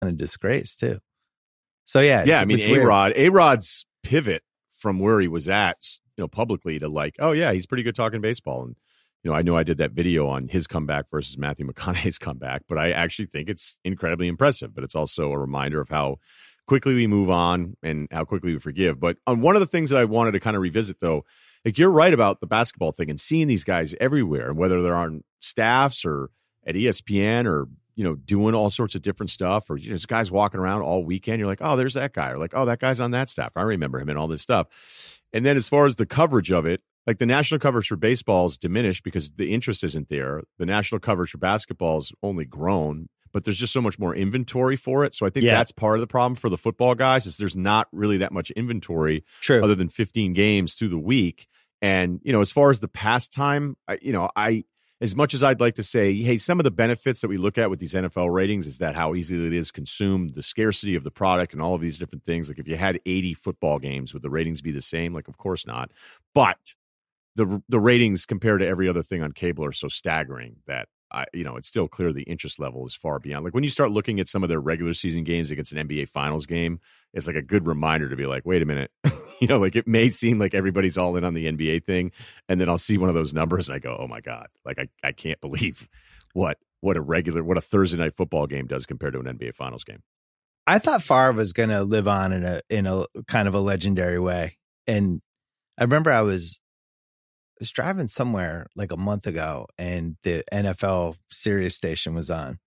kind of disgrace too. So yeah. I mean, A-Rod's pivot from where he was at, publicly to like, oh yeah, he's pretty good talking baseball. And, I know I did that video on his comeback versus Matthew McConaughey's comeback, but I actually think it's incredibly impressive. But it's also a reminder of how quickly we move on and how quickly we forgive. But on one of the things that I wanted to kind of revisit, though, like you're right about the basketball thing and seeing these guys everywhere, and whether they're on staffs or at ESPN or, doing all sorts of different stuff, or there's guys walking around all weekend. You're like, oh, there's that guy, or like, oh, that guy's on that staff. I remember him and all this stuff. And then as far as the coverage of it, like the national coverage for baseball is diminished because the interest isn't there. The national coverage for basketball has only grown, but there's just so much more inventory for it. So I think that's part of the problem for the football guys is there's not really that much inventory other than 15 games through the week. And, as far as the pastime, I as much as I'd like to say, hey, some of the benefits that we look at with these NFL ratings is that how easily it is consumed, the scarcity of the product and all of these different things. Like if you had 80 football games, would the ratings be the same? Like, of course not. But the ratings compared to every other thing on cable are so staggering that it's still clear the interest level is far beyond. Like when you start looking at some of their regular season games against an NBA Finals game, it's like a good reminder to be like, wait a minute, like it may seem like everybody's all in on the NBA thing, and then I'll see one of those numbers and I go, oh my god, like I can't believe what a Thursday night football game does compared to an NBA Finals game. I thought Favre was going to live on in a kind of a legendary way, and I remember I was driving somewhere like a month ago and the NFL Sirius station was on,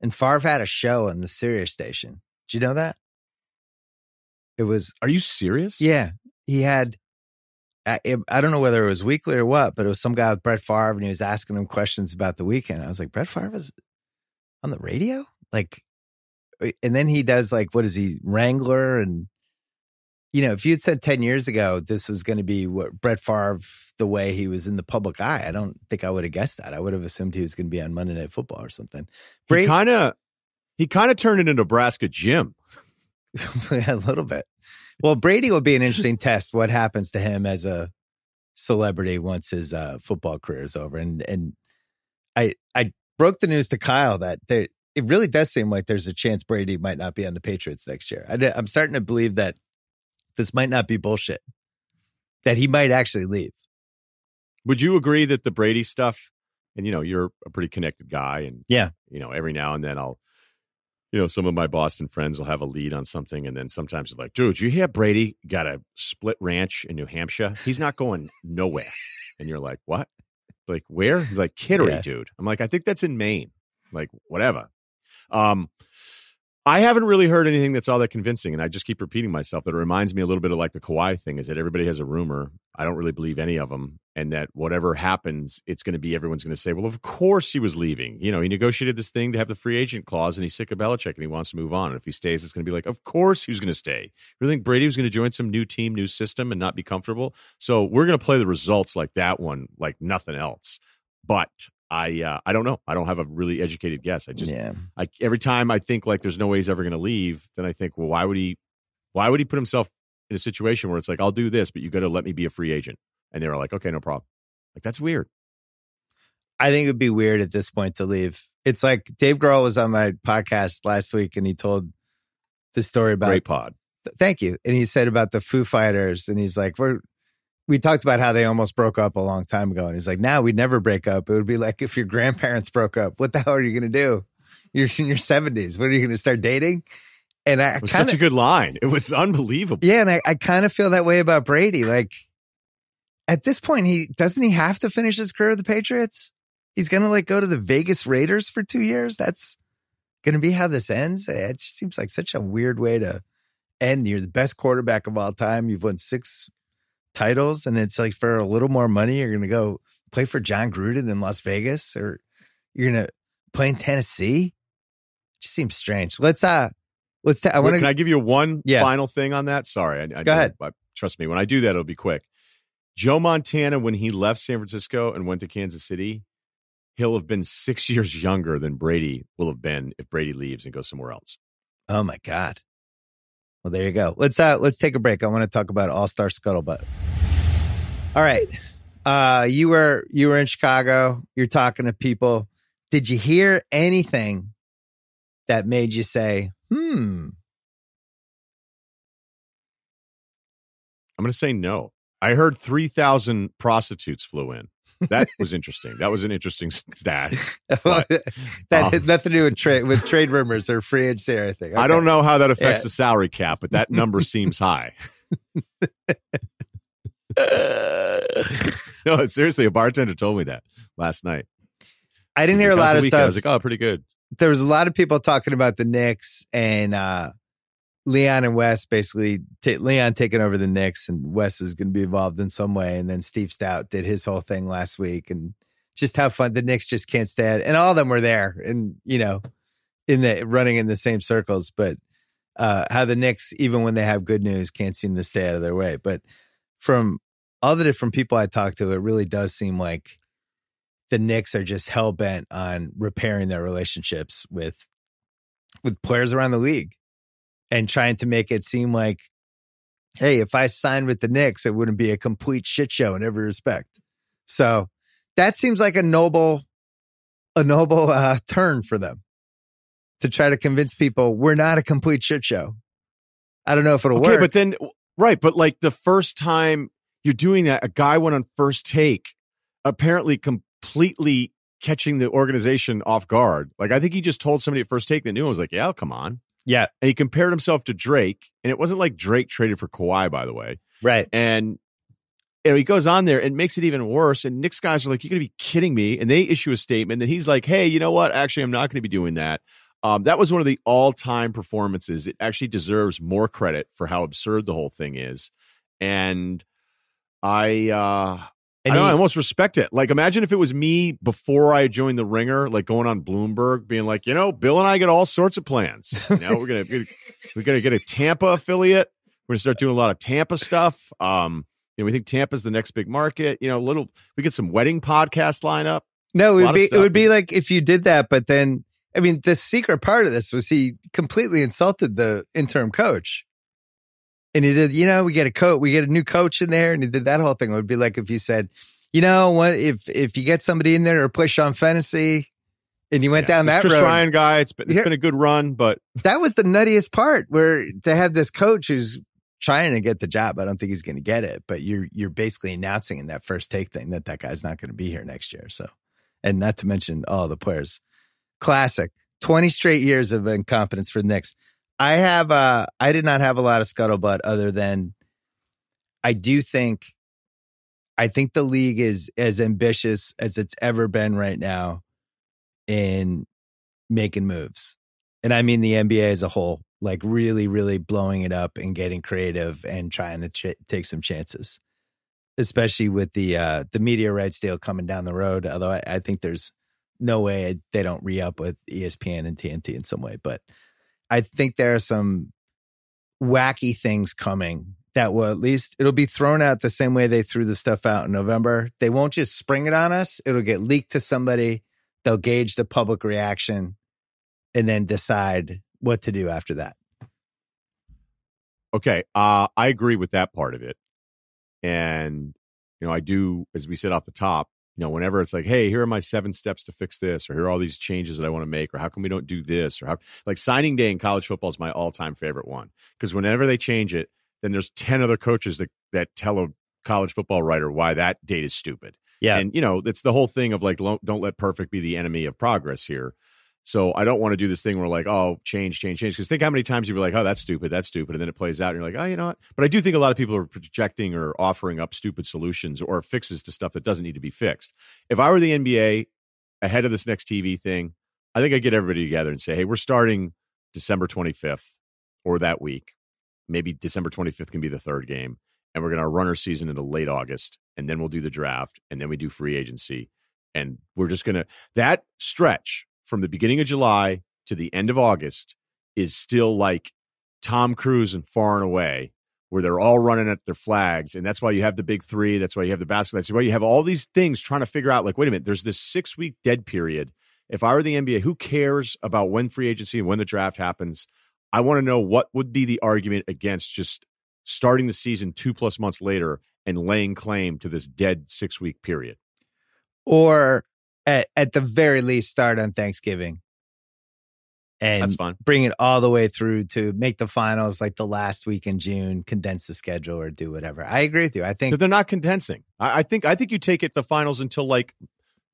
and Favre had a show on the Sirius station. Did you know that? It was. Are you serious? Yeah. He had, I don't know whether it was weekly or what, but it was some guy with Brett Favre and he was asking him questions about the weekend. I was like, Brett Favre is on the radio? Like, and then he does like, what is he, Wrangler? And, if you had said 10 years ago, this was going to be what Brett Favre, the way he was in the public eye, I don't think I would have guessed that. I would have assumed he was going to be on Monday Night Football or something. He kind of turned into Nebraska Jim. A little bit. Well, Brady will be an interesting test. What happens to him as a celebrity once his football career is over? And I broke the news to Kyle that it really does seem like there's a chance Brady might not be on the Patriots next year. I'm starting to believe that this might not be bullshit, that he might actually leave. Would you agree that the Brady stuff, and you're a pretty connected guy, and every now and then I'll, some of my Boston friends will have a lead on something, and then sometimes they're like, dude, you hear Brady got a split ranch in New Hampshire? He's not going nowhere. And you're like, what? Like, where? He's like, Kittery, dude. I'm like, I think that's in Maine. Like, whatever. I haven't really heard anything that's all that convincing, and I just keep repeating myself that it reminds me a little bit of like the Kawhi thing, is that everybody has a rumor. I don't really believe any of them, and that whatever happens, it's going to be, everyone's going to say, well, of course he was leaving. He negotiated this thing to have the free agent clause, and he's sick of Belichick, and he wants to move on. And if he stays, it's going to be like, of course he was going to stay. You think Brady was going to join some new team, new system, and not be comfortable? So we're going to play the results like that one, like nothing else. But I don't know. I don't have a really educated guess. Every time I think like there's no way he's ever going to leave, then I think, well, why would he put himself in a situation where it's like, I'll do this, but you got to let me be a free agent? And they were like, okay, no problem. Like, that's weird. I think it'd be weird at this point to leave. It's like Dave Grohl was on my podcast last week and he told the story about great pod. Thank you. And he said about the Foo Fighters, and he's like, we talked about how they almost broke up a long time ago. And he's like, now we'd never break up. It would be like if your grandparents broke up. What the hell are you going to do? You're in your 70s. What are you going to start dating? And it was such a good line. It was unbelievable. Yeah. And I kind of feel that way about Brady. Like at this point, doesn't he have to finish his career with the Patriots? He's going to like go to the Vegas Raiders for 2 years. That's going to be how this ends. It just seems like such a weird way to end. You're the best quarterback of all time. You've won 6 titles, and it's like for a little more money, you're going to go play for John Gruden in Las Vegas, or you're going to play in Tennessee. It just seems strange. Can I give you one final thing on that? Sorry. Go ahead. Trust me. When I do that, it'll be quick. Joe Montana, when he left San Francisco and went to Kansas City, he'll have been 6 years younger than Brady will have been if Brady leaves and goes somewhere else. Oh my God. Well, there you go. Let's take a break. I want to talk about All-Star Scuttlebutt. All right. You were in Chicago. You're talking to people. Did you hear anything that made you say, I'm going to say no. I heard 3,000 prostitutes flew in. That was interesting. That was an interesting stat. But, that had nothing to do with trade rumors or free agency or anything. Okay. I don't know how that affects the salary cap, but that number seems high. No, seriously, a bartender told me that last night. I didn't hear a lot of stuff. I was like, oh, pretty good. There was a lot of people talking about the Knicks and Leon and Wes, basically Leon taking over the Knicks, and Wes is going to be involved in some way. And then Steve Stout did his whole thing last week, and just how fun the Knicks just can't stand. And all of them were there, and running in the same circles. But how the Knicks, even when they have good news, can't seem to stay out of their way. But from all the different people I talked to, it really does seem like the Knicks are just hell bent on repairing their relationships with players around the league. And trying to make it seem like, hey, if I signed with the Knicks, it wouldn't be a complete shit show in every respect. So that seems like a noble turn for them to try to convince people we're not a complete shit show. I don't know if it'll work. But then, right. But like the first time you're doing that, a guy went on First Take, apparently completely catching the organization off guard. Like I think he just told somebody at First Take that knew. I was like, yeah, come on. Yeah. And he compared himself to Drake. And it wasn't like Drake traded for Kawhi, by the way. Right. And he goes on there and makes it even worse. And Knicks guys are like, you're going to be kidding me. And they issue a statement. And he's like, hey, you know what? Actually, I'm not going to be doing that. That was one of the all-time performances. It actually deserves more credit for how absurd the whole thing is. And I almost respect it. Like, imagine if it was me before I joined the Ringer, like going on Bloomberg, being like, Bill and I get all sorts of plans. Now we're gonna get a Tampa affiliate. We're gonna start doing a lot of Tampa stuff. We think Tampa's the next big market. We get some wedding podcast lineup. No, it would be like if you did that, but then I mean, the secret part of this was he completely insulted the interim coach. And he did, we get a new coach in there, and he did that whole thing. It would be like if you said, if you get somebody in there to replace Sean Fennessy, and you went down that Chris road. Ryan guy, it's been a good run, but that was the nuttiest part, where to have this coach who's trying to get the job. I don't think he's going to get it, but you're basically announcing in that First Take thing that guy's not going to be here next year. So, and not to mention all the players. Classic 20 straight years of incompetence for the Knicks. I did not have a lot of scuttlebutt other than I think the league is as ambitious as it's ever been right now in making moves. And I mean the NBA as a whole, like really, really blowing it up and getting creative and trying to take some chances, especially with the media rights deal coming down the road. Although I think there's no way they don't re-up with ESPN and TNT in some way, but I think there are some wacky things coming that will it'll be thrown out the same way they threw the stuff out in November. They won't just spring it on us. It'll get leaked to somebody. They'll gauge the public reaction and then decide what to do after that. Okay. I agree with that part of it. And, I do, as we said off the top, whenever it's like, hey, here are my 7 steps to fix this, or here are all these changes that I want to make, or how come we don't do this, or how, like signing day in college football is my all-time favorite one. Because whenever they change it, then there's 10 other coaches that tell a college football writer why that date is stupid. Yeah. And, it's the whole thing of like, don't let perfect be the enemy of progress here. So I don't want to do this thing where like, oh, change. Because think how many times you were like, oh, that's stupid. And then it plays out and you're like, oh, you know what? But I do think a lot of people are projecting or offering up stupid solutions or fixes to stuff that doesn't need to be fixed. If I were the NBA ahead of this next TV thing, I think I'd get everybody together and say, hey, we're starting December 25th or that week. Maybe December 25th can be the third game. And we're going to run our season into late August. And then we'll do the draft. And then we do free agency. And we're just going to, that stretch from the beginning of July to the end of August is still like Tom Cruise and Far and Away, where they're all running at their flags. And that's why you have the big three. That's why you have the basketball. That's why you have all these things trying to figure out, like, wait a minute, there's this 6-week dead period. If I were the NBA, who cares about when free agency and when the draft happens? I want to know what would be the argument against just starting the season 2+ months later and laying claim to this dead 6-week period. Or at the very least, start on Thanksgiving and That's fine. bring it all the way through to make the finals like the last week in June, condense the schedule or do whatever. I agree with you. I think they're not condensing. I think you take it the finals until like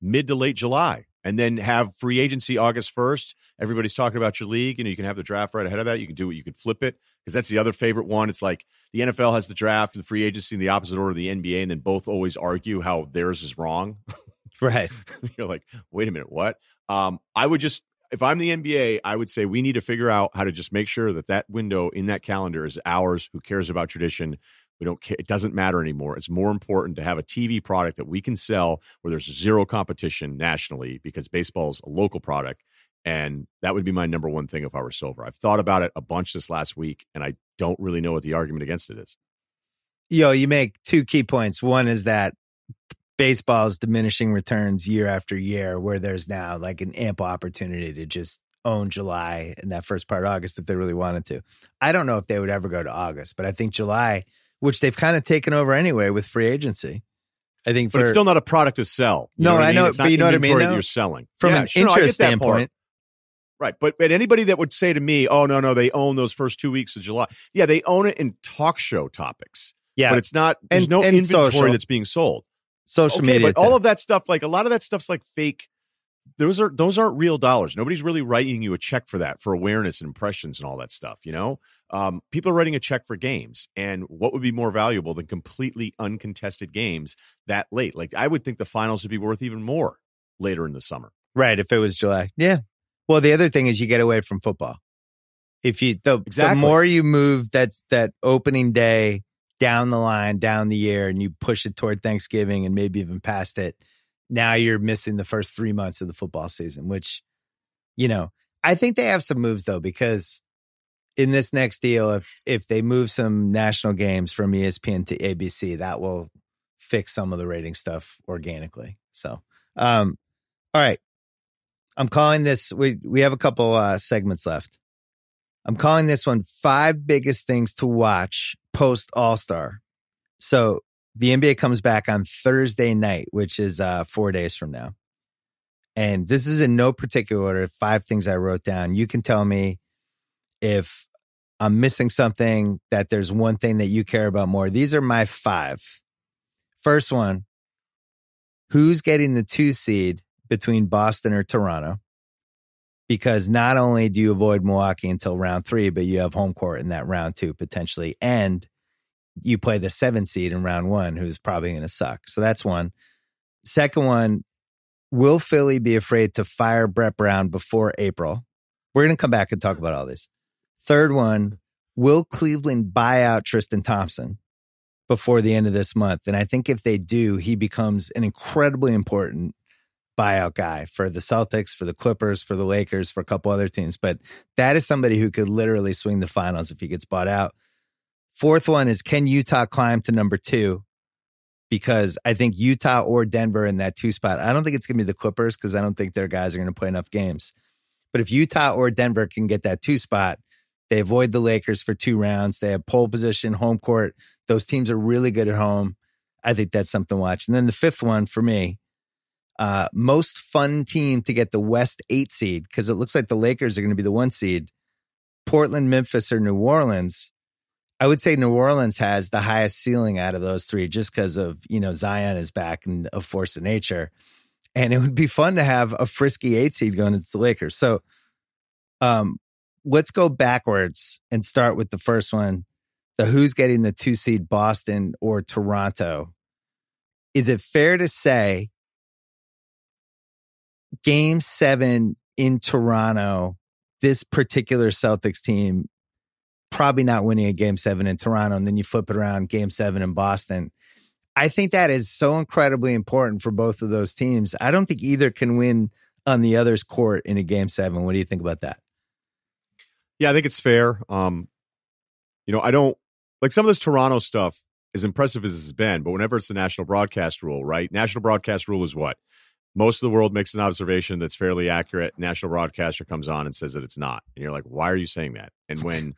mid to late July, and then have free agency August 1st. Everybody's talking about your league. You can have the draft right ahead of that. You can do it. You can flip it, because that's the other favorite one. It's like the NFL has the draft, the free agency in the opposite order of the NBA, and then both always argue how theirs is wrong. Right. You're like, wait a minute, what? I would just, if I'm the NBA, I would say we need to figure out how to just make sure that window in that calendar is ours. Who cares about tradition? We don't care. It doesn't matter anymore. It's more important to have a TV product that we can sell where there's zero competition nationally, because baseball is a local product. And that would be my number one thing if I were Silver. I've thought about it a bunch this last week, and I don't really know what the argument against it is. You make two key points. One is that baseball's diminishing returns year after year, where there's now like an ample opportunity to just own July and that first part of August if they really wanted to. I don't know if they would ever go to August, but I think July, which they've kind of taken over anyway with free agency. I think, but it's still not a product to sell. No, I know, but you know what I mean. That you're selling from an interest standpoint, right? But anybody that would say to me, "Oh no, they own those first 2 weeks of July," yeah, they own it in talk show topics. Yeah, but it's not. There's no inventory social. That's being sold. Social media, but all of that stuff, like a lot of that stuff's like fake. Those aren't real dollars. Nobody's really writing you a check for that, for awareness and impressions and all that stuff. People are writing a check for games, and what would be more valuable than completely uncontested games that late? Like, I would think the finals would be worth even more later in the summer. Right, if it was July. Yeah. Well, the other thing is you get away from football. If you the more you move that opening day down the line, down the year, and you push it toward Thanksgiving and maybe even past it, now you're missing the first 3 months of the football season, which, I think they have some moves though, because in this next deal, if they move some national games from ESPN to ABC, that will fix some of the rating stuff organically. So, all right. I'm calling this, we have a couple segments left. I'm calling this one 5 biggest things to watch post All-Star. So the NBA comes back on Thursday night, which is 4 days from now. And this is in no particular order, 5 things I wrote down. You can tell me if I'm missing something, that there's one thing that you care about more. These are my 5. First one, who's getting the 2 seed between Boston or Toronto? Because not only do you avoid Milwaukee until round 3, but you have home court in that round 2 potentially. And you play the 7 seed in round 1, who's probably going to suck. So that's one. Second one, will Philly be afraid to fire Brett Brown before April? We're going to come back and talk about all this. Third one, will Cleveland buy out Tristan Thompson before the end of this month? And I think if they do, he becomes an incredibly important buyout guy for the Celtics, for the Clippers, for the Lakers, for a couple other teams. But that is somebody who could literally swing the finals if he gets bought out. Fourth one is, can Utah climb to number 2? Because I think Utah or Denver in that 2 spot. I don't think it's going to be the Clippers, because I don't think their guys are going to play enough games. But if Utah or Denver can get that 2 spot, they avoid the Lakers for 2 rounds. They have pole position, home court. Those teams are really good at home. I think that's something to watch. And then the 5th one for me, most fun team to get the West 8 seed, because it looks like the Lakers are going to be the 1 seed. Portland, Memphis, or New Orleans. I would say New Orleans has the highest ceiling out of those 3, just because of, Zion is back and a force of nature. And it would be fun to have a frisky 8 seed going into the Lakers. So let's go backwards and start with the first one. The who's getting the 2 seed, Boston or Toronto. Is it fair to say Game 7 in Toronto, this particular Celtics team probably not winning a Game 7 in Toronto, and then you flip it around, Game 7 in Boston? I think that is so incredibly important for both of those teams. I don't think either can win on the other's court in a Game 7. What do you think about that? Yeah, I think it's fair. I don't like some of this Toronto stuff, as impressive as it's been, but whenever it's the national broadcast rule, right? National broadcast rule is what? most of the world makes an observation that's fairly accurate. National broadcaster comes on and says that it's not. And you're like, why are you saying that? And when,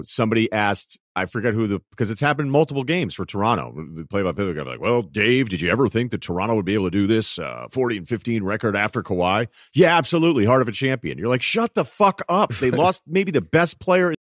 somebody asked, I forget because it's happened in multiple games for Toronto. The play-by-play guy like, well, Dave, did you ever think that Toronto would be able to do this 40-15 record after Kawhi? Yeah, absolutely. Heart of a champion. You're like, shut the fuck up. They lost maybe the best player